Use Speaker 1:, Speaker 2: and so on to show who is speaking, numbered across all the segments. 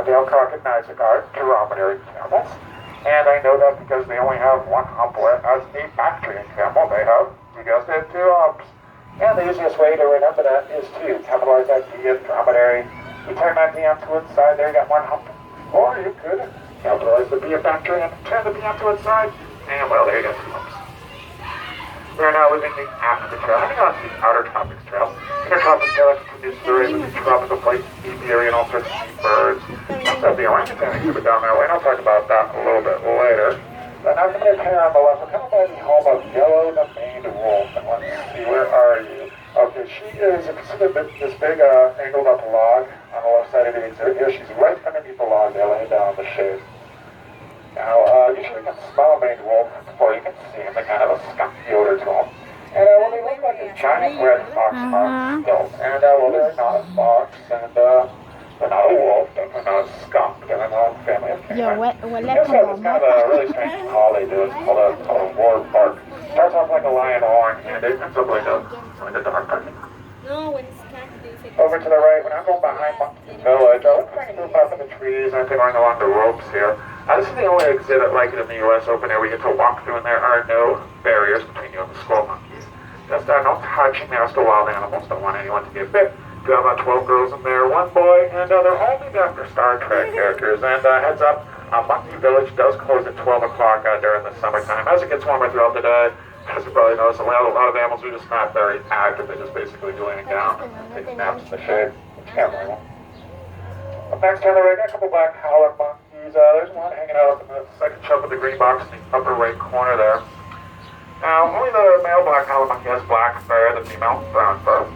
Speaker 1: Horntail cocked Nizic are dromedary camels. And I know that because they only have one hump, whereas a Bactrian camel, they have, you guessed it, two humps. And the easiest way to remember that is to capitalize that D as dromedary. You turn that D onto its side, there you got one hump. Or you could capitalize the B of Bactrian, turn the B onto its side, and well, there you go, two humps. We are now leaving the Africa Trail, heading on to the Outer Tropics Trail. Inner Tropics Trail introduces the rays of the tropical plates, aviary, and all sorts of sea birds. Also, the orangutan exhibit down there, and I'll talk about that a little bit later. But now coming up here on the left, we're coming by the home of Yellow the maned wolf. And let's see, where are you? Okay, she is, if you see this big angled up log on the left side of the exhibit here, she's right underneath the log there, laying down in the shade. Now, usually you can smell a maned wolf before you can see them. They kind of have a skunky odor to them. And well, they look like a giant red fox-marked skills. And well, they're not a fox, and they're not a wolf, they're not a skunk, they're in their own family of canines. They also have this kind of a really strange call they do. It's called a war bark. Starts off like a lion horn, and it ends up like a dog barking.
Speaker 2: No, when it's time to do it.
Speaker 1: Over to the right, when I'm going behind Monkey Village, I look like a move up in the trees, and I'm going along the ropes here. This is the only exhibit like it in the U.S. open air we get to walk through, and there are no barriers between you and the squirrel monkeys. Just no touching. They're still wild animals. Don't want anyone to get bit. We have about 12 girls in there, one boy, and they're all named after Star Trek characters. And heads up, Monkey Village does close at 12 o'clock during the summertime. As it gets warmer throughout the day, as you probably notice, a lot of animals are just not very active. They're just basically laying down, taking naps in the shade. Can't blame them. Up next on the right, got a couple black howler monkeys. There's one hanging out up in the second shelf of the green box in the upper right corner there. Now, only the male black howler monkey has black fur, the female brown fur.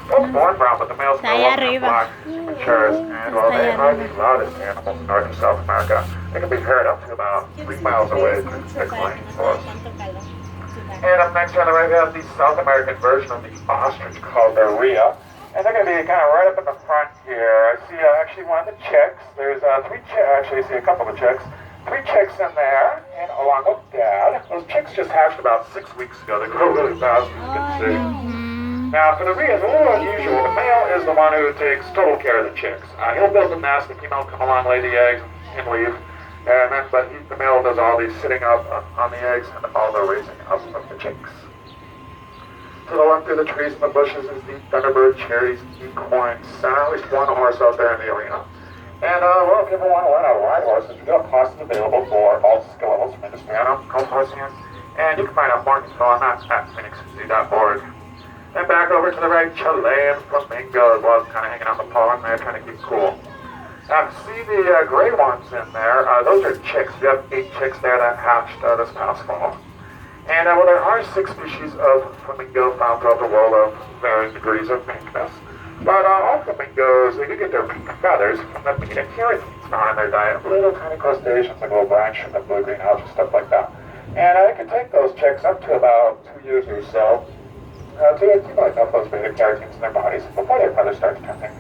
Speaker 1: Both born brown, but the males grow up in black matures. And while they are the loudest animals in North and South America, they can be heard up to about 3 miles away through thick rainforest. And up next on the right, we have the South American version of the ostrich called the rhea. And they're going to be kind of right up in the front here. I see actually one of the chicks. There's three chicks. Actually, I see a couple of chicks. 3 chicks in there, and along with Dad. Those chicks just hatched about 6 weeks ago. They grow really fast, as you can see. Now, for the rhea, it's a little unusual. The male is the one who takes total care of the chicks. He'll build the nest, the female will come along, lay the eggs, and leave. And then, the male does all the sitting up on the eggs and all the raising up of the chicks. To the left through the trees and the bushes is the thunderbird, cherries, equines. At least one horse out there in the arena. And, well, if you ever want to learn how to ride horses, we do have classes available for all skill levels from industry called horse hands. And you can find out more info on that at phoenixzoo.org. And back over to the right, Chilean flamingos. Well, it's kind of hanging on the pollen there, trying to keep cool. See the gray ones in there. Those are chicks. We have 8 chicks there that hatched this past fall. And, well, there are 6 species of flamingo found throughout the world of varying degrees of pinkness. But all flamingos, they do get their pink feathers from the meat and keratins found in their diet. Little tiny crustaceans like little brine shrimp and blue-green algae, stuff like that. And it can take those chicks up to about 2 years or so to accumulate enough of those beta carotenes in their bodies before their feathers start to turn pink.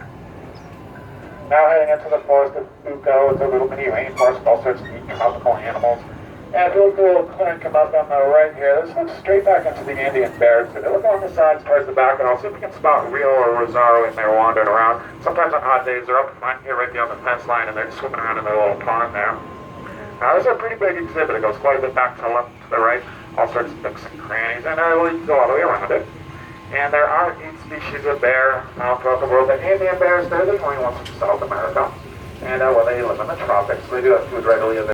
Speaker 1: Now heading into the forest of Buco, it's a little mini rainforest with all sorts of neat tropical animals. And if you look at the little clinic come up on the right here, this looks straight back into the Andean bear exhibit. Look on the sides towards the back, and I'll see if we can spot Rio or Rosario in there wandering around. Sometimes on hot days, they're up front here right beyond the fence line, and they're swimming around in their little pond there. Now, this is a pretty big exhibit. It goes quite a bit back to the left to the right, all sorts of nooks and crannies, and you can go all the way around it. And there are 8 species of bear found throughout the world. The Andean bears, they're the only ones from South America. And well, they live in the tropics, so they do have food readily available.